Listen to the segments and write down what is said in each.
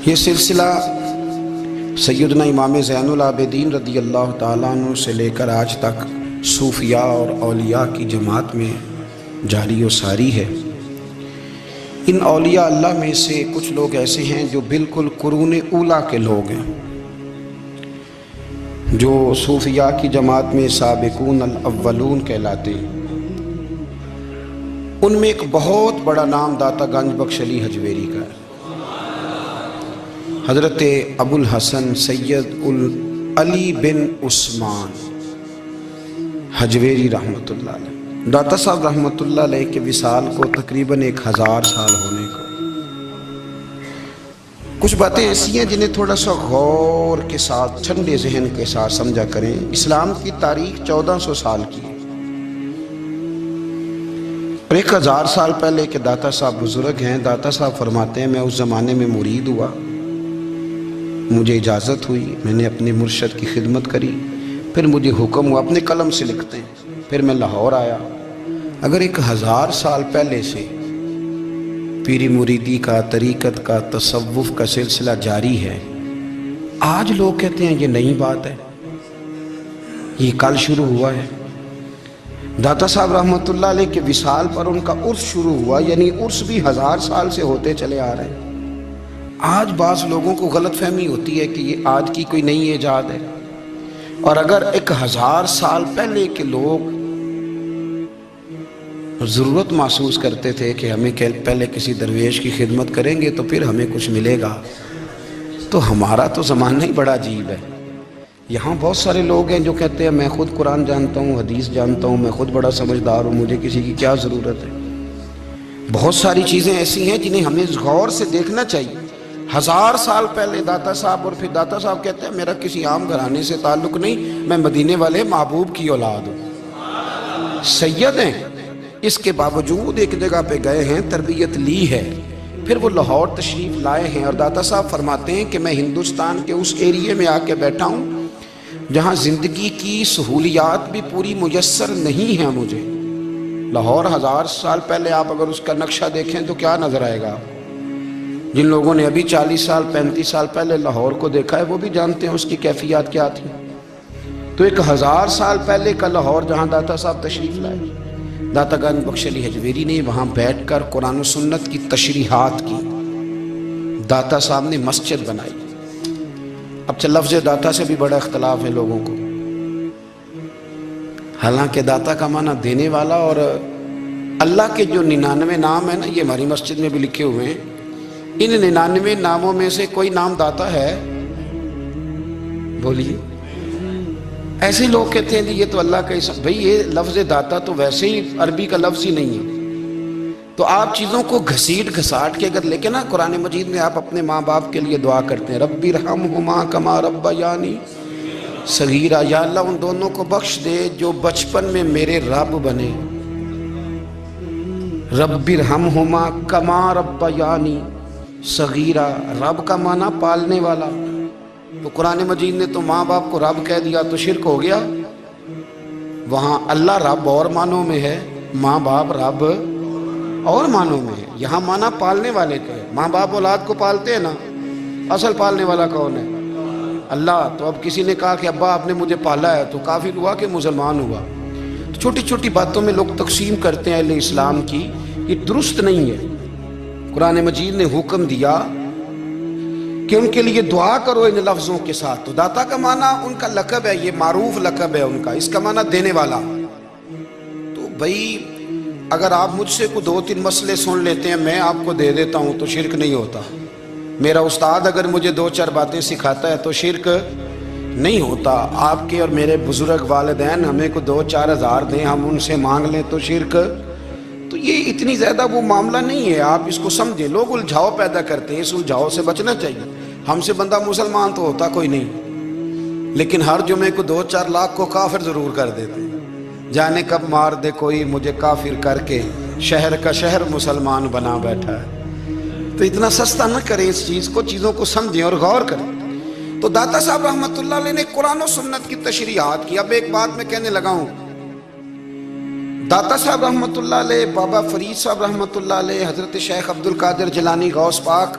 یہ سلسلہ سیدنا امام زین العابدین رضی اللہ تعالیٰ عنہ سے لے کر آج تک صوفیاء اور اولیاء کی جماعت میں جاری و ساری ہے۔ ان اولیاء اللہ میں سے کچھ لوگ ایسے ہیں جو بالکل قرون اولیٰ کے لوگ ہیں، جو صوفیاء کی جماعت میں سابقون الاولون کہلاتے ہیں۔ ان میں ایک بہت بڑا نام داتا گنج بخش علی حجویری کا ہے۔ حضرت ابو الحسن سید علی بن عثمان حجویری رحمۃ اللہ علیہ، داتا صاحب رحمۃ اللہ علیہ کے وصال کو تقریباً 1000 سال ہونے کو۔ کچھ باتیں ایسی ہیں جنہیں تھوڑا سا غور کے ساتھ ٹھنڈے ذہن کے ساتھ سمجھا کریں۔ اسلام کی تاریخ 1400 سال کی ہے، اور 1000 سال پہلے کے داتا صاحب بزرگ ہیں۔ داتا صاحب فرماتے ہیں، میں اس زمانے میں مرید ہوا، مجھے اجازت ہوئی، میں نے اپنے مرشد کی خدمت کری، پھر مجھے حکم ہوا، اپنے قلم سے لکھتے ہیں، پھر میں لاہور آیا۔ اگر 1000 سال پہلے سے پیری مریدی کا، طریقت کا، تصوف کا سلسلہ جاری ہے، آج لوگ کہتے ہیں یہ نئی بات ہے، یہ کل شروع ہوا ہے۔ داتا صاحب رحمۃ اللہ علیہ کے وصال پر ان کا عرس شروع ہوا، یعنی عرس بھی 1000 سال سے ہوتے چلے آ رہے ہیں۔ آج بعض لوگوں کو غلط فہمی ہوتی ہے کہ یہ آج کی کوئی نئی ایجاد ہے، اور اگر 1000 سال پہلے کے لوگ ضرورت محسوس کرتے تھے کہ ہمیں پہلے کسی درویش کی خدمت کریں گے تو پھر ہمیں کچھ ملے گا، تو ہمارا تو زمانہ ہی بڑا عجیب ہے۔ یہاں بہت سارے لوگ ہیں جو کہتے ہیں میں خود قرآن جانتا ہوں، حدیث جانتا ہوں، میں خود بڑا سمجھدار ہوں، مجھے کسی کی کیا ضرورت ہے۔ بہت ساری چیزیں ایسی ہیں جنہیں ہمیں غور سے دیکھنا چاہیے۔ 1000 سال پہلے داتا صاحب، اور پھر داتا صاحب کہتے ہیں میرا کسی عام گھرانے سے تعلق نہیں، میں مدینے والے محبوب کی اولاد ہوں، سید ہیں۔ اس کے باوجود ایک جگہ پہ گئے ہیں، تربیت لی ہے، پھر وہ لاہور تشریف لائے ہیں، اور داتا صاحب فرماتے ہیں کہ میں ہندوستان کے اس ایریے میں آ کے بیٹھا ہوں جہاں زندگی کی سہولیات بھی پوری میسر نہیں ہیں مجھے۔ لاہور 1000 سال پہلے آپ اگر اس کا نقشہ دیکھیں تو کیا نظر آئے گا؟ جن لوگوں نے ابھی 40 سال 35 سال پہلے لاہور کو دیکھا ہے وہ بھی جانتے ہیں اس کی کیفیات کیا تھی۔ تو 1000 سال پہلے کا لاہور جہاں داتا صاحب تشریف لائے، داتا گنج بخش علی حجویری نے وہاں بیٹھ کر قرآن و سنت کی تشریحات کی۔ داتا صاحب نے مسجد بنائی۔ اب لفظ داتا سے بھی بڑا اختلاف ہے لوگوں کو، حالانکہ داتا کا معنی دینے والا، اور اللہ کے جو 99 نام ہیں نا، یہ ہماری مسجد میں بھی لکھے ہوئے ہیں، ان 99 ناموں میں سے کوئی نام داتا ہے؟ بولیے۔ ایسے لوگ کہتے ہیں یہ تو اللہ کا اسم، بھئی یہ لفظ داتا تو ویسے ہی عربی کا لفظ ہی نہیں ہے۔ تو آپ چیزوں کو گھسیٹ گھساٹ کے اگر لیکن نا، قرآن مجید میں آپ اپنے ماں باپ کے لیے دعا کرتے ہیں، ربی ارحمہما کما ربیانی صغیرا، یا اللہ ان دونوں کو بخش دے جو بچپن میں میرے رب بنے۔ ربی ارحمہما کما ربیانی صغیرہ، رب کا معنی پالنے والا، تو قرآن مجید نے تو ماں باپ کو رب کہہ دیا تو شرک ہو گیا۔ وہاں اللہ رب اور معنوں میں ہے، ماں باپ رب اور معنوں میں ہے۔ یہاں معنی پالنے والے کا ہے، ماں باپ اولاد کو پالتے ہیں نا، اصل پالنے والا کون ہے؟ اللہ۔ تو اب کسی نے کہا کہ ابا آپ نے مجھے پالا ہے، تو کافر ہوا کہ مسلمان ہوا؟ تو چھوٹی چھوٹی باتوں میں لوگ تقسیم کرتے ہیں اہل اسلام کی، یہ درست نہیں ہے۔ قرآن مجید نے حکم دیا کہ ان کے لیے دعا کرو ان لفظوں کے ساتھ۔ تو داتا کا معنی ان کا لقب ہے، یہ معروف لقب ہے ان کا، اس کا معنی دینے والا۔ تو بھئی اگر آپ مجھ سے کوئی 2-3 مسئلے سن لیتے ہیں، میں آپ کو دے دیتا ہوں تو شرک نہیں ہوتا۔ میرا استاد اگر مجھے 2-4 باتیں سکھاتا ہے تو شرک نہیں ہوتا۔ آپ کے اور میرے بزرگ والدین ہمیں کو 2-4 ہزار دیں، ہم ان سے مانگ لیں تو شرک، تو یہ اتنی زیادہ وہ معاملہ نہیں ہے۔ آپ اس کو سمجھیں، لوگ الجھاؤ پیدا کرتے ہیں، اس الجھاؤ سے بچنا چاہیے۔ ہم سے بندہ مسلمان تو ہوتا کوئی نہیں، لیکن ہر جمعے کو 2-4 لاکھ کو کافر ضرور کر دیتے ہیں۔ جانے کب مار دے کوئی مجھے کافر کر کے، شہر کا شہر مسلمان بنا بیٹھا ہے۔ تو اتنا سستا نہ کریں اس چیز کو، چیزوں کو سمجھیں اور غور کریں۔ تو داتا صاحب رحمۃ اللہ علیہ نے قرآن و سنت کی تشریحات کی۔ اب ایک بات میں کہنے لگا ہوں، داتا صاحب رحمۃ اللہ علیہ، بابا فرید صاحب رحمۃ اللہ علیہ، حضرت شیخ عبد القادر جیلانی غوث پاک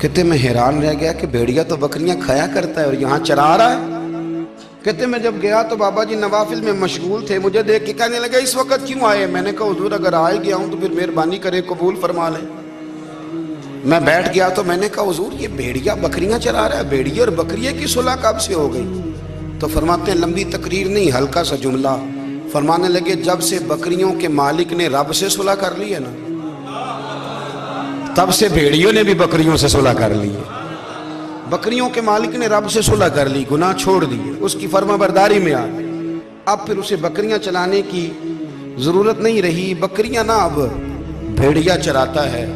کہتے میں حیران رہ گیا کہ بھیڑیا تو بکریاں کھایا کرتا ہے اور یہاں چرا رہا ہے۔ کہتے میں جب گیا تو بابا جی نوافل میں مشغول تھے، مجھے دیکھ کے کہنے لگے اس وقت کیوں آئے؟ میں نے کہا حضور اگر آئے گیا ہوں تو پھر مہربانی کرے قبول فرما لیں۔ میں بیٹھ گیا تو میں نے کہا حضور یہ بھیڑیا بکریاں چرا رہا ہے، بھیڑیا اور بکریے کی صلح کب سے ہو گئی؟ تو فرماتے ہیں لمبی تقریر نہیں، ہلکا سا جملہ، فرمانے لگے جب سے بکریوں کے مالک نے رب سے صلح کر لی ہے نا، تب سے بھیڑیوں نے بھی بکریوں سے صلح کر لی ہے۔ بکریوں کے مالک نے رب سے صلح کر لی، گناہ چھوڑ دیے، اس کی فرما برداری میں آ گئے، اب پھر اسے بکریاں چلانے کی ضرورت نہیں رہی، بکریاں نہ اب بھیڑیا چراتا ہے۔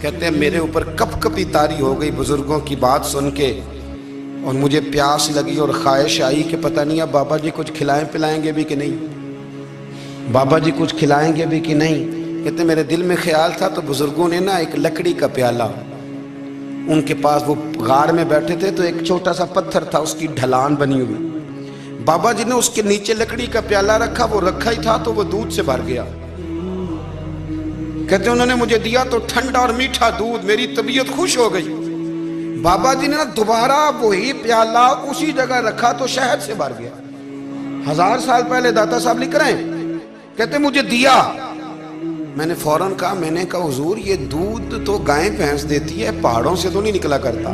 کہتے ہیں میرے اوپر کپ کپی طاری ہو گئی بزرگوں کی بات سن کے، اور مجھے پیاس لگی اور خواہش آئی کہ پتہ نہیں اب بابا جی کچھ کھلائیں پلائیں گے بھی کہ نہیں، بابا جی کچھ کھلائیں گے بھی کہ نہیں۔ کہتے میرے دل میں خیال تھا تو بزرگوں نے نا ایک لکڑی کا پیالہ، ان کے پاس وہ غار میں بیٹھے تھے تو ایک چھوٹا سا پتھر تھا، اس کی ڈھلان بنی ہوئی، بابا جی نے اس کے نیچے لکڑی کا پیالہ رکھا، وہ رکھا ہی تھا تو وہ دودھ سے بھر گیا۔ کہتے انہوں نے مجھے دیا تو ٹھنڈا اور میٹھا دودھ، میری طبیعت خوش ہو گئی۔ بابا جی نے دوبارہ وہی پیالہ اسی جگہ رکھا تو شہد سے بھر گیا۔ 1000 سال پہلے داتا صاحب لکھ رہے ہیں، کہتے مجھے دیا، میں نے فوراً کہا، میں نے کہا حضور یہ دودھ تو گائیں بھینس دیتی ہے، پہاڑوں سے تو نہیں نکلا کرتا،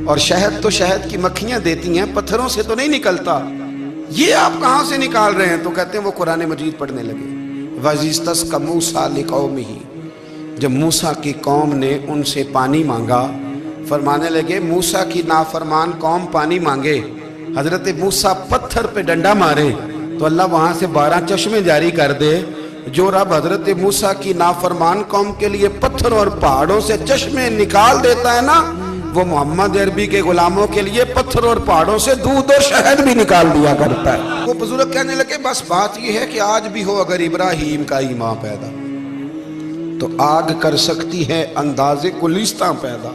اور شہد تو شہد کی مکھیاں دیتی ہیں، پتھروں سے تو نہیں نکلتا، یہ آپ کہاں سے نکال رہے ہیں؟ تو کہتے ہیں وہ قرآن مجید پڑھنے لگے۔ وَإِذِ اسْتَسْقَى مُوسَىٰ لِقَوْمِهِ، جب موسیٰ کی قوم نے ان سے پانی مانگا، فرمانے لگے موسیٰ کی نافرمان قوم پانی مانگے، حضرت موسیٰ پتھر پہ ڈنڈا مارے تو اللہ وہاں سے 12 چشمے جاری کر دے۔ جو رب حضرت موسیٰ کی نافرمان قوم کے لیے پتھر اور پہاڑوں سے چشمے نکال دیتا ہے نا، وہ محمد عربی کے غلاموں کے لیے پتھر اور پہاڑوں سے دودھ اور شہد بھی نکال دیا کرتا ہے۔ وہ بزرگ کہنے لگے بس بات یہ ہے کہ آج بھی ہو اگر ابراہیم کا ایمان پیدا تو آگ کر سکتی ہے انداز گلستاں پیدا۔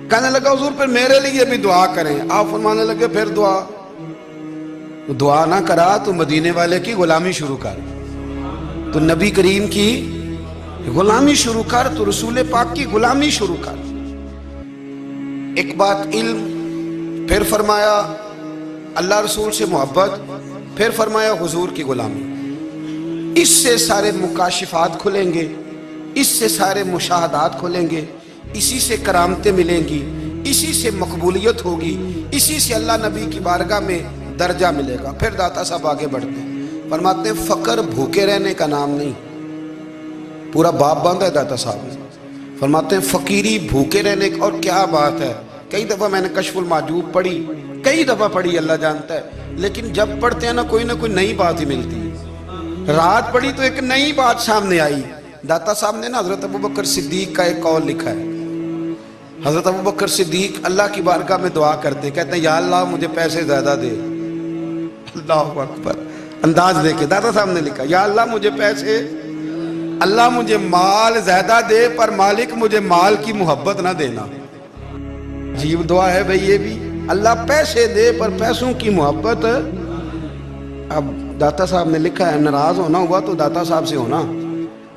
کہنے لگا حضور پھر میرے لیے بھی دعا کریں۔ آپ فرمانے لگے پھر دعا نہ کرا تو مدینے والے کی غلامی شروع کر، تو نبی کریم کی غلامی شروع کر، تو رسول پاک کی غلامی شروع کر۔ ایک بات علم، پھر فرمایا اللہ رسول سے محبت، پھر فرمایا حضور کی غلامی۔ اس سے سارے مکاشفات کھلیں گے، اس سے سارے مشاہدات کھلیں گے، اسی سے کرامتیں ملیں گی، اسی سے مقبولیت ہوگی، اسی سے اللہ نبی کی بارگاہ میں درجہ ملے گا۔ پھر داتا صاحب آگے بڑھتے ہیں، فرماتے ہیں فقر بھوکے رہنے کا نام نہیں، پورا باپ باندھا ہے داتا صاحب نے۔ فرماتے ہیں فقیری بھوکے رہنے کا، اور کیا بات ہے، کئی دفعہ میں نے کشف المحجوب پڑھی، کئی دفعہ پڑھی، اللہ جانتا ہے، لیکن جب پڑھتے ہیں نا کوئی نہ کوئی نئی بات ہی ملتی ہے۔ رات پڑھی تو ایک نئی بات سامنے آئی۔ داتا صاحب نے نا حضرت ابوبکر صدیق کا ایک قول لکھا ہے۔ حضرت ابوبکر صدیق اللہ کی بارگاہ میں دعا کرتے، کہتے ہیں یا اللہ مجھے پیسے زیادہ دے۔ اللہ اکبر، انداز دیکھے داتا صاحب نے لکھا یا اللہ مجھے پیسے، اللہ مجھے مال زیادہ دے پر مالک مجھے مال کی محبت نہ دینا۔ عجیب دعا ہے بھئی یہ بھی، اللہ پیسے دے پر پیسوں کی محبت۔ اب داتا صاحب نے لکھا ہے ناراض ہونا ہوا تو داتا صاحب سے ہونا۔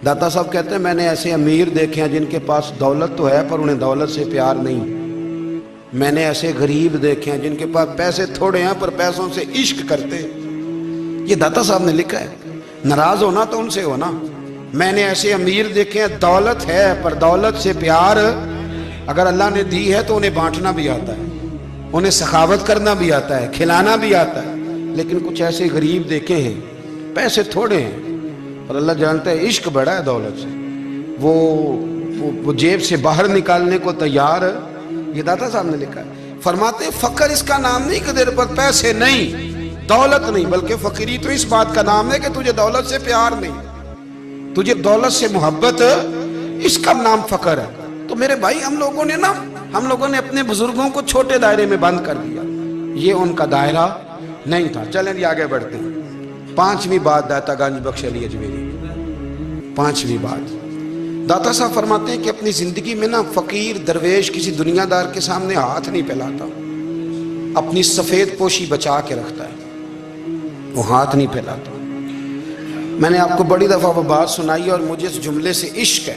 داتا صاحب کہتے ہیں میں نے ایسے امیر دیکھے ہیں جن کے پاس دولت تو ہے پر انہیں دولت سے پیار نہیں، میں نے ایسے غریب دیکھے ہیں جن کے پاس پیسے تھوڑے ہیں پر پیسوں سے عشق کرتے۔ یہ داتا صاحب نے لکھا ہے، ناراض ہونا تو ان سے ہونا۔ میں نے ایسے امیر دیکھے ہیں دولت ہے پر دولت سے پیار، اگر اللہ نے دی ہے تو انہیں بانٹنا بھی آتا ہے، انہیں سخاوت کرنا بھی آتا ہے، کھلانا بھی آتا ہے، لیکن کچھ ایسے غریب دیکھے ہیں پیسے تھوڑے ہیں اور اللہ جانتا ہے عشق بڑا ہے دولت سے، وہ جیب سے باہر نکالنے کو تیار ہے۔ یہ داتا صاحب نے لکھا ہے۔ فرماتے فقر اس کا نام نہیں کہ تیرے پر پیسے نہیں، دولت نہیں، بلکہ فقیری تو اس بات کا نام ہے کہ تجھے دولت سے پیار نہیں، تجھے دولت سے محبت، اس کا نام فقر ہے۔ تو میرے بھائی ہم لوگوں نے اپنے بزرگوں کو چھوٹے دائرے میں بند کر دیا، یہ ان کا دائرہ نہیں تھا۔ چلیں جی آگے بڑھتے ہیں۔ 5ویں بات داتا گنج بخش علی اجمیری، 5ویں بات داتا صاحب فرماتے ہیں کہ اپنی زندگی میں نا فقیر درویش کسی دنیا دار کے سامنے ہاتھ نہیں پھیلاتا، اپنی سفید پوشی بچا کے رکھتا ہے، وہ ہاتھ نہیں پھیلاتا۔ میں نے آپ کو بڑی دفعہ وہ بات سنائی اور مجھے اس جملے سے عشق ہے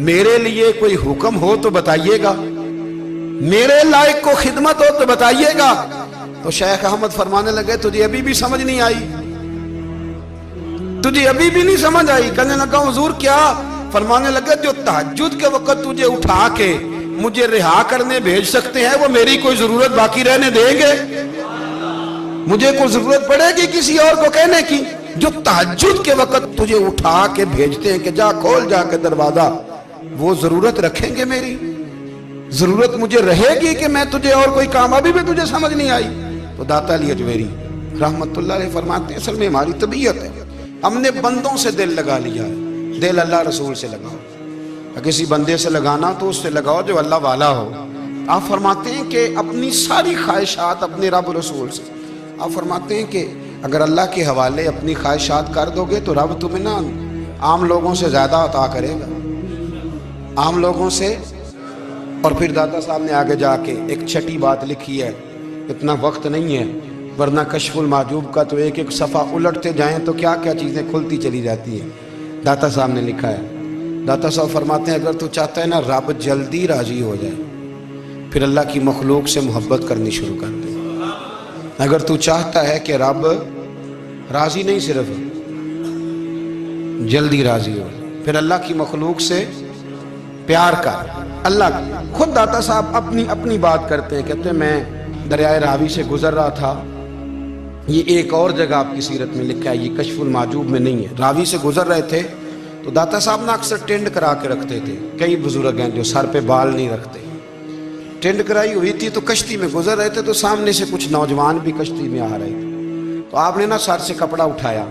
میرے لیے کوئی حکم ہو تو بتائیے گا, میرے لائق کو خدمت ہو تو بتائیے گا. تو شیخ احمد فرمانے لگے تجھے ابھی بھی سمجھ نہیں آئی, تجھے ابھی بھی نہیں سمجھ آئی. کہنے لگا حضور کیا؟ فرمانے لگے جو تہجد کے وقت تجھے اٹھا کے مجھے رہا کرنے بھیج سکتے ہیں وہ میری کوئی ضرورت باقی رہنے دیں گے؟ مجھے کوئی ضرورت پڑے گی کسی اور کو کہنے کی؟ جو تہجد کے وقت تجھے اٹھا کے بھیجتے ہیں کہ جا کھول جا کے دروازہ, وہ ضرورت رکھیں گے میری؟ ضرورت مجھے رہے گی کہ میں تجھے اور کوئی کام؟ ابھی بھی تجھے سمجھ نہیں آئی. تو داتا علی اجمیری رحمت اللہ علیہ فرماتے ہیں اصل میں ہماری طبیعت ہے, ہم نے بندوں سے دل لگا لیا ہے. دل اللہ رسول سے لگاؤ, کسی بندے سے لگانا تو اس سے لگاؤ جو اللہ والا ہو. آپ فرماتے ہیں کہ اپنی ساری خواہشات اپنے رب رسول سے, آپ فرماتے ہیں کہ اگر اللہ کے حوالے اپنی خواہشات کر دو گے تو رب تمہیں نا عام لوگوں سے زیادہ عطا کرے گا, عام لوگوں سے. اور پھر داتا صاحب نے آگے جا کے ایک چھٹی بات لکھی ہے, اتنا وقت نہیں ہے ورنہ کشف المحجوب کا تو ایک ایک صفحہ الٹتے جائیں تو کیا کیا چیزیں کھلتی چلی جاتی ہیں. داتا صاحب نے لکھا ہے, داتا صاحب فرماتے ہیں اگر تو چاہتا ہے نا رب جلدی راضی ہو جائے پھر اللہ کی مخلوق سے محبت کرنی شروع کر دے. اگر تو چاہتا ہے کہ رب راضی نہیں صرف جلدی راضی ہو پھر اللہ کی مخلوق سے پیار کر. اللہ خود داتا صاحب اپنی بات کرتے ہیں, کہتے ہیں میں دریائے راوی سے گزر رہا تھا, یہ ایک اور جگہ آپ کی سیرت میں لکھا ہے, یہ کشف المحجوب میں نہیں ہے. راوی سے گزر رہے تھے تو داتا صاحب نا اکثر ٹینڈ کرا کے رکھتے تھے. کئی بزرگ ہیں جو سر پہ بال نہیں رکھتے, ٹینڈ کرائی ہوئی تھی تو کشتی میں گزر رہے تھے تو سامنے سے کچھ نوجوان بھی کشتی میں آ رہے تھے. تو آپ نے نا سر سے کپڑا اٹھایا,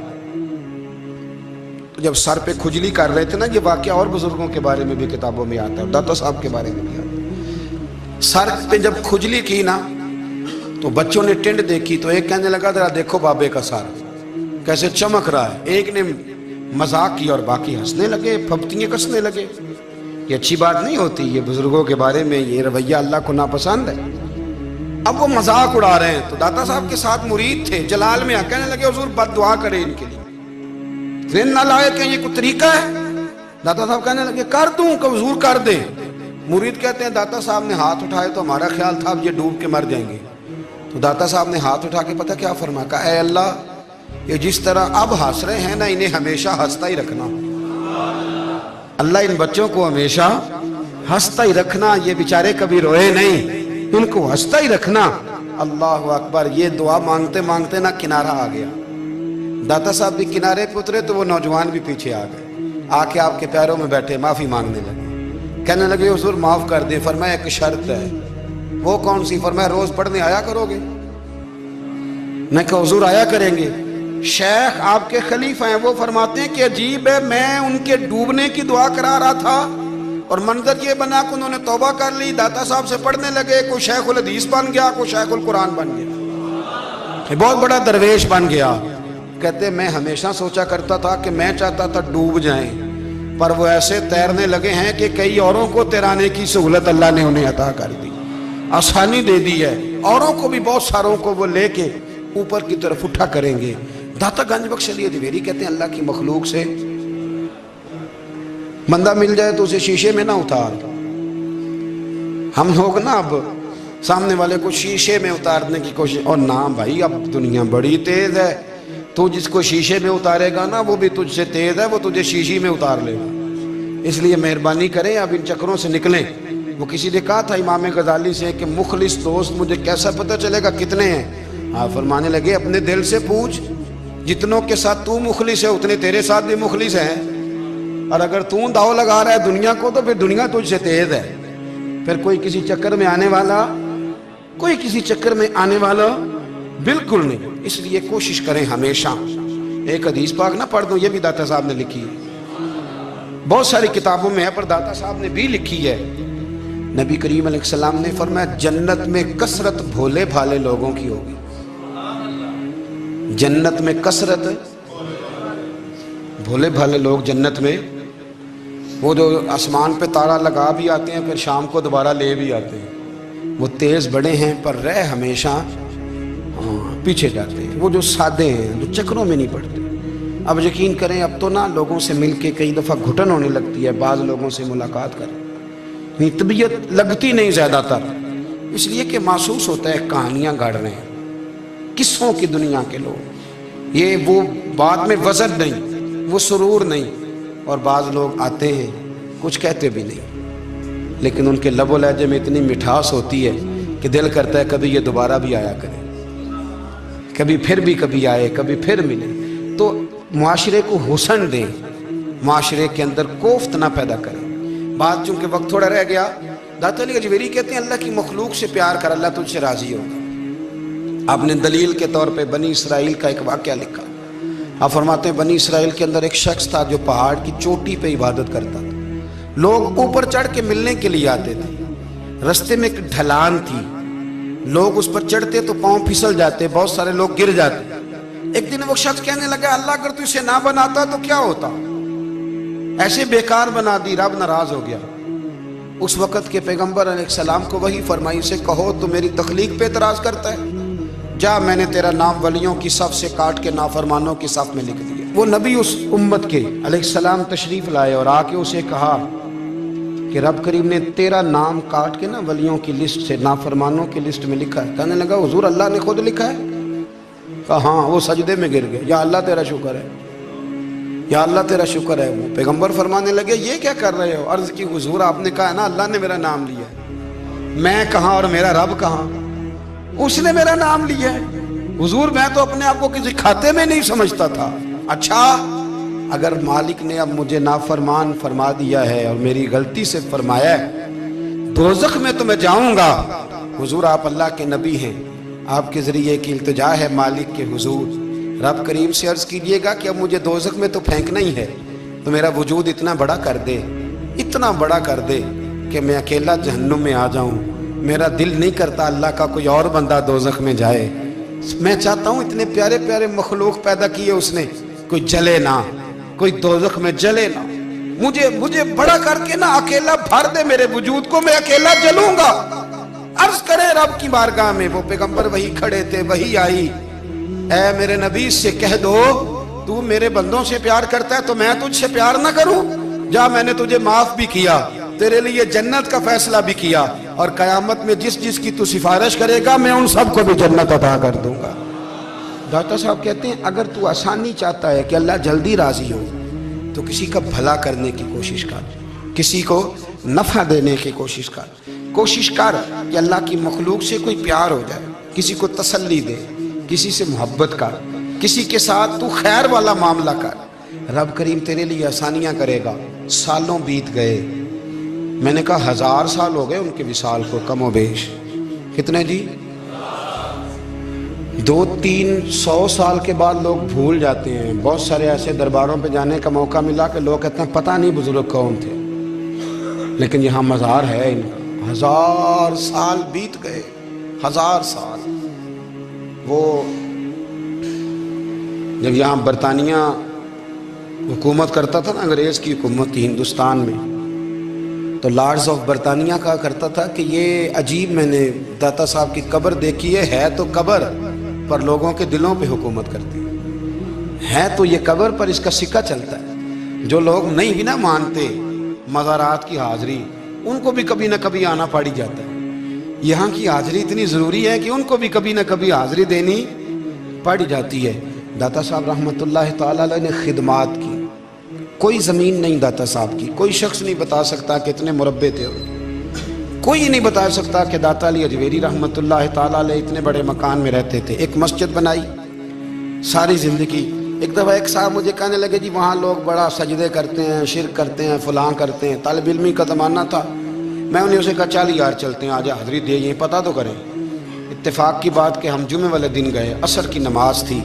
جب سر پہ کھجلی کر رہے تھے نا, یہ واقعہ اور بزرگوں کے بارے میں بھی کتابوں میں آتا ہے, داتا صاحب کے بارے میں بھی آتا ہے. سر پہ جب کھجلی کی نا تو بچوں نے ٹینڈ دیکھی تو ایک کہنے لگا ذرا دیکھو بابے کا سر کیسے چمک رہا ہے. ایک نے مذاق کیا اور باقی ہنسنے لگے, پھپتیاں کسنے لگے. یہ اچھی بات نہیں ہوتی, یہ بزرگوں کے بارے میں یہ رویہ اللہ کو ناپسند ہے. اب وہ مذاق اڑا رہے ہیں تو داتا صاحب کے ساتھ مرید تھے جلال میں, کہنے لگے حضور بد دعا کرے ان کے لیے, ذہن نہ لائے کہ یہ کوئی طریقہ ہے. داتا صاحب کہنے لگے کر دوں کہ حضور کر دیں. مرید کہتے ہیں داتا صاحب نے ہاتھ اٹھائے تو ہمارا خیال تھا اب یہ ڈوب کے مر جائیں گے. تو داتا صاحب نے ہاتھ اٹھا کے پتہ کیا فرمایا, کہا اے اللہ یہ جس طرح اب ہنس رہے ہیں نا انہیں ہمیشہ ہنستا ہی رکھنا. اللہ ان بچوں کو ہمیشہ ہنستا ہی رکھنا, یہ بیچارے کبھی روئے نہیں, ان کو ہنستا ہی رکھنا. اللہ اکبر. یہ دعا مانگتے مانگتے نا کنارہ آ گیا. داتا صاحب بھی کنارے پہ اترے تو وہ نوجوان بھی پیچھے آ گئے, آ کے آپ کے پیروں میں بیٹھے معافی مانگنے لگے. کہنے لگے حضور معاف کر دیں. فرمایا ایک شرط ہے. وہ کون سی؟ فرمایا روز پڑھنے آیا کرو گے. میں کہا حضور آیا کریں گے. شیخ آپ کے خلیفہ ہیں, وہ فرماتے ہیں کہ عجیب ہے, میں ان کے ڈوبنے کی دعا کرا رہا تھا اور منظر یہ بنا کہ انہوں نے توبہ کر لی, داتا صاحب سے پڑھنے لگے, کوئی شیخ الحدیث بن گیا, کوئی شیخ القرآن بن گیا, بہت بڑا درویش بن گیا. کہتے میں ہمیشہ سوچا کرتا تھا کہ میں چاہتا تھا ڈوب جائیں, پر وہ ایسے تیرنے لگے ہیں کہ کئی اوروں کو تیرانے کی سہولت اللہ نے انہیں عطا کر دی, آسانی دے دی ہے. اوروں کو بھی بہت ساروں کو وہ لے کے اوپر کی طرف اٹھا کریں گے. داتا گنج بخش علی اجمیری کہتے ہیں اللہ کی مخلوق سے بندہ مل جائے تو اسے شیشے میں نہ اتار. ہم لوگ نا اب سامنے والے کو شیشے میں اتارنے کی کوشش, اور نہ بھائی اب دنیا بڑی تیز ہے, تو جس کو شیشے میں اتارے گا نا وہ بھی تجھ سے تیز ہے, وہ تجھے شیشی میں اتار لے گا. اس لیے مہربانی کریں اب ان چکروں سے نکلیں. وہ کسی نے کہا تھا امام غزالی سے کہ مخلص دوست مجھے کیسا پتہ چلے گا کتنے ہیں؟ آپ فرمانے لگے اپنے دل سے پوچھ, جتنوں کے ساتھ تو مخلص ہے اتنے تیرے ساتھ بھی مخلص ہیں, اور اگر تو داؤ لگا رہا ہے دنیا کو تو پھر دنیا تجھ سے تیز ہے. پھر کوئی کسی چکر میں آنے والا بالکل نہیں. اس لیے کوشش کریں ہمیشہ. ایک حدیث پاک نہ پڑھ دوں, یہ بھی داتا صاحب نے لکھی ہے, بہت ساری کتابوں میں ہے پر داتا صاحب نے بھی لکھی ہے. نبی کریم علیہ السلام نے فرمایا جنت میں کثرت بھولے بھالے لوگوں کی ہوگی. جنت میں کثرت بھولے بھالے لوگ جنت میں, وہ جو آسمان پہ تارا لگا بھی آتے ہیں پھر شام کو دوبارہ لے بھی آتے ہیں, وہ تیز بڑے ہیں پر رہ ہمیشہ پیچھے جاتے ہیں. وہ جو سادے ہیں جو چکروں میں نہیں پڑتے, اب یقین کریں اب تو نا لوگوں سے مل کے کئی دفعہ گھٹن ہونے لگتی ہے، بعض لوگوں سے ملاقات کریں طبیعت لگتی نہیں زیادہ تر، اس لیے کہ محسوس ہوتا ہے کہانیاں گاڑ رہے ہیں، قصوں کی دنیا کے لوگ، یہ وہ بات میں وزن نہیں، وہ سرور نہیں، اور بعض لوگ آتے ہیں کچھ کہتے بھی نہیں، لیکن ان کے لب و لہجے میں اتنی مٹھاس ہوتی ہے کہ دل کرتا ہے کبھی یہ دوبارہ بھی آیا کرے، کبھی پھر بھی کبھی آئے، کبھی پھر ملے۔ تو معاشرے کو حسن دیں، معاشرے کے اندر کوفت نہ پیدا کریں۔ بات چونکہ وقت تھوڑا رہ گیا، داتا علی اجویری کہتے ہیں اللہ کی مخلوق سے پیار کر، اللہ تجھ سے راضی ہوگا۔ آپ نے دلیل کے طور پہ بنی اسرائیل کا ایک واقعہ لکھا، آپ فرماتے ہیں بنی اسرائیل کے اندر ایک شخص تھا جو پہاڑ کی چوٹی پہ عبادت کرتا تھا، لوگ اوپر چڑھ کے ملنے کے لیے آتے تھے، رستے میں ایک ڈھلان تھی، لوگ اس پر چڑھتے تو پاؤں پھسل جاتے، بہت سارے لوگ گر جاتے۔ ایک دن وہ شخص کہنے لگا اللہ اگر تو اسے نہ بناتا تو کیا ہوتا، ایسے بیکار بنا دی، رب ناراض ہو گیا۔ اس وقت کے پیغمبر علیہ السلام کو وحی فرمائی اسے کہو تو میری تخلیق پہ اعتراض کرتا ہے، جا میں نے تیرا نام ولیوں کی صف سے کاٹ کے نافرمانوں کی صف میں لکھ دیا۔ وہ نبی اس امت کے علیہ السلام تشریف لائے اور آ کے اسے کہا کہ رب کریم نے تیرا نام کاٹ کے نا ولیوں کی لسٹ سے نافرمانوں کی لسٹ میں لکھا ہے۔ کہنے لگا حضور اللہ نے خود لکھا ہے؟ کہا ہاں۔ وہ سجدے میں گر گئے، یا اللہ تیرا شکر ہے، یا اللہ تیرا شکر ہے۔ وہ پیغمبر فرمانے لگے یہ کیا کر رہے ہو؟ عرض کی حضور آپ نے کہا ہے نا اللہ نے میرا نام لیا ہے، میں کہاں اور میرا رب کہاں؟ اس نے میرا نام لیا ہے حضور، میں تو اپنے آپ کو کسی کھاتے میں نہیں سمجھتا تھا۔ اچھا اگر مالک نے اب مجھے نافرمان فرما دیا ہے اور میری غلطی سے فرمایا ہے دوزخ میں تو میں جاؤں گا۔ حضور آپ اللہ کے نبی ہیں، آپ کے ذریعے کی التجا ہے مالک کے حضور، رب کریم سے عرض کیجئے گا کہ اب مجھے دوزخ میں تو پھینکنا ہی ہے، تو میرا وجود اتنا بڑا کر دے، اتنا بڑا کر دے کہ میں اکیلا جہنم میں آ جاؤں۔ میرا دل نہیں کرتا اللہ کا کوئی اور بندہ دوزخ میں جائے، میں چاہتا ہوں اتنے پیارے پیارے مخلوق پیدا کیے اس نے، کوئی جلے نہ، کوئی دوزخ میں جلے نہ، مجھے بڑا کر کے نہ اکیلا بھر دے میرے وجود کو، میں اکیلا جلوں گا۔ عرض کرے رب کی بارگاہ میں، وہ پیغمبر وہی کھڑے تھے، وہی آئی، اے میرے نبی سے کہہ دو تو میرے بندوں سے پیار کرتا ہے تو میں تجھ سے پیار نہ کروں؟ جا میں نے تجھے معاف بھی کیا، تیرے لیے جنت کا فیصلہ بھی کیا، اور قیامت میں جس کی تو سفارش کرے گا میں ان سب کو بھی جنت عطا کر دوں گا۔ ڈاکٹر صاحب کہتے ہیں اگر تو آسانی چاہتا ہے کہ اللہ جلدی راضی ہو تو کسی کا بھلا کرنے کی کوشش کر، کسی کو نفع دینے کی کوشش کر کہ اللہ کی مخلوق سے کوئی پیار ہو جائے، کسی کو تسلی دے، کسی سے محبت کر، کسی کے ساتھ تو خیر والا معاملہ کر، رب کریم تیرے لیے آسانیاں کرے گا۔ سالوں بیت گئے، میں نے کہا 1000 سال ہو گئے ان کے وصال کو کم و بیش، کتنے جی؟ 200-300 سال کے بعد لوگ بھول جاتے ہیں۔ بہت سارے ایسے درباروں پہ جانے کا موقع ملا کہ لوگ کہتے ہیں پتہ نہیں بزرگ کون تھے، لیکن یہاں مزار ہے ان کا۔ 1000 سال بیت گئے، 1000 سال۔ وہ جب یہاں برطانیہ حکومت کرتا تھا نا، انگریز کی حکومت تھی ہندوستان میں، تو لارڈز آف برطانیہ کہا کرتا تھا کہ یہ عجیب، میں نے داتا صاحب کی قبر دیکھی ہے تو قبر پر لوگوں کے دلوں پہ حکومت کرتی ہے تو یہ قبر پر اس کا سکہ چلتا ہے۔ جو لوگ نہیں بھی نہ مانتے مزارات کی حاضری، ان کو بھی کبھی نہ کبھی آنا پڑی جاتا ہے۔ یہاں کی حاضری اتنی ضروری ہے کہ ان کو بھی کبھی نہ کبھی حاضری دینی پڑ جاتی ہے۔ داتا صاحب رحمۃ اللہ تعالیٰ علیہ نے خدمات کی، کوئی زمین نہیں داتا صاحب کی، کوئی شخص نہیں بتا سکتا کہ اتنے مربع تھے، کوئی نہیں بتا سکتا کہ داتا علی اجویری رحمۃ اللہ تعالیٰ علیہ اتنے بڑے مکان میں رہتے تھے۔ ایک مسجد بنائی ساری زندگی۔ ایک دفعہ ایک صاحب مجھے کہنے لگے جی وہاں لوگ بڑا سجدے کرتے ہیں، شرک کرتے ہیں، فلاں کرتے ہیں، طالب علمی کا زمانہ تھا۔ میں انہیں اسے کہا چل یار چلتے ہیں، آج حاضری دے، یہ پتہ تو کریں۔ اتفاق کی بات کہ ہم جمعے والے دن گئے، عصر کی نماز تھی،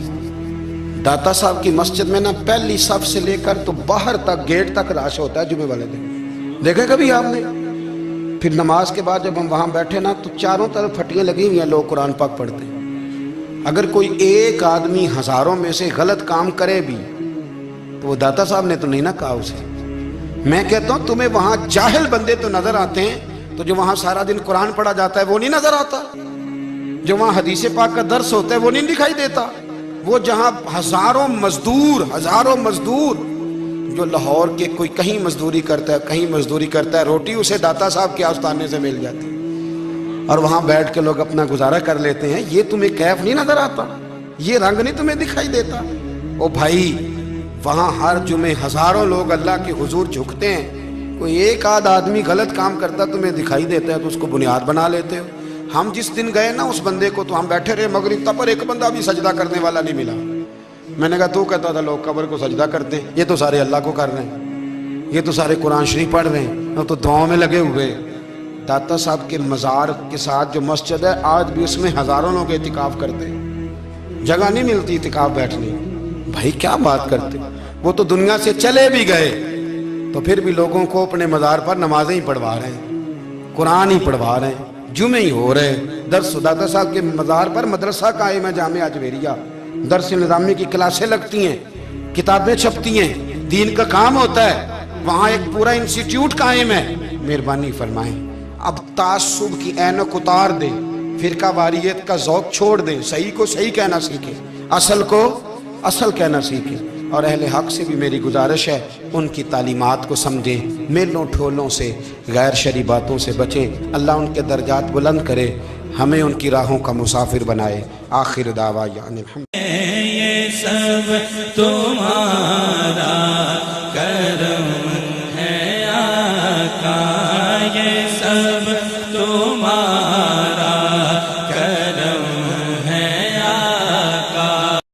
داتا صاحب کی مسجد میں نا پہلی صف سے لے کر تو باہر تک گیٹ تک رش ہوتا ہے جمعے والے دن، دیکھے کبھی آپ نے؟ پھر نماز کے بعد جب ہم وہاں بیٹھے نا تو چاروں طرف پھٹیاں لگی ہوئی ہیں، لوگ قرآن پاک پڑھتے ہیں۔ اگر کوئی ایک آدمی ہزاروں میں سے غلط کام کرے بھی تو وہ داتا صاحب نے تو نہیں نہ کہا اسے۔ میں کہتا ہوں تمہیں وہاں جاہل بندے تو نظر آتے ہیں، تو جو وہاں سارا دن قرآن پڑھا جاتا ہے وہ نہیں نظر آتا، جو وہاں حدیث پاک کا درس ہوتا ہے وہ نہیں دکھائی دیتا، وہ جہاں ہزاروں مزدور جو لاہور کے کوئی کہیں مزدوری کرتا ہے روٹی اسے داتا صاحب کے آستانے سے مل جاتی اور وہاں بیٹھ کے لوگ اپنا گزارا کر لیتے ہیں. یہ تمہیں کیف نہیں نظر آتا؟ یہ رنگ نہیں تمہیں دکھائی دیتا؟ او بھائی وہاں ہر جمعے ہزاروں لوگ اللہ کے حضور جھکتے ہیں. کوئی ایک آدھ آدمی غلط کام کرتا تمہیں دکھائی دیتا ہے تو اس کو بنیاد بنا لیتے ہو. ہم جس دن گئے نا اس بندے کو تو ہم بیٹھے رہے مغرب تک پر ایک بندہ بھی سجدہ کرنے والا نہیں ملا. میں نے کہا تو کہتا تھا لوگ قبر کو سجدہ کرتے ہیں, یہ تو سارے اللہ کو کر رہے ہیں, یہ تو سارے قرآن شریف پڑھ رہے ہیں, تو دعاؤں میں لگے ہوئے. داتا صاحب کے مزار کے ساتھ جو مسجد ہے آج بھی اس میں ہزاروں لوگ اعتکاف کرتے ہیں, جگہ نہیں ملتی اعتکاف بیٹھنے. بھائی کیا بات کرتے, وہ تو دنیا سے چلے بھی گئے تو پھر بھی لوگوں کو اپنے مزار پر نمازیں ہی پڑھوا رہے ہیں, قرآن ہی پڑھوا رہے ہیں, جمعے ہی ہو رہے ہیں. درس داتا صاحب کے مزار پر مدرسہ قائم ہے جامعہ اجویریہ, درس نظامی کی کلاسیں لگتی ہیں, کتابیں چھپتی ہیں, دین کا کام ہوتا ہے, وہاں ایک پورا انسٹیٹیوٹ قائم ہے. مہربانی فرمائیں اب تعصب کی اینک اتار دیں, فرقہ واریت کا ذوق چھوڑ دیں, صحیح کو صحیح کہنا سیکھیں, اصل کو اصل کہنا سیکھیں. اور اہل حق سے بھی میری گزارش ہے ان کی تعلیمات کو سمجھیں, میلوں ٹھولوں سے غیر شرعی باتوں سے بچیں. اللہ ان کے درجات بلند کرے, ہمیں ان کی راہوں کا مسافر بنائے. آخر دعویٰ یعنی یہ سب تمہارا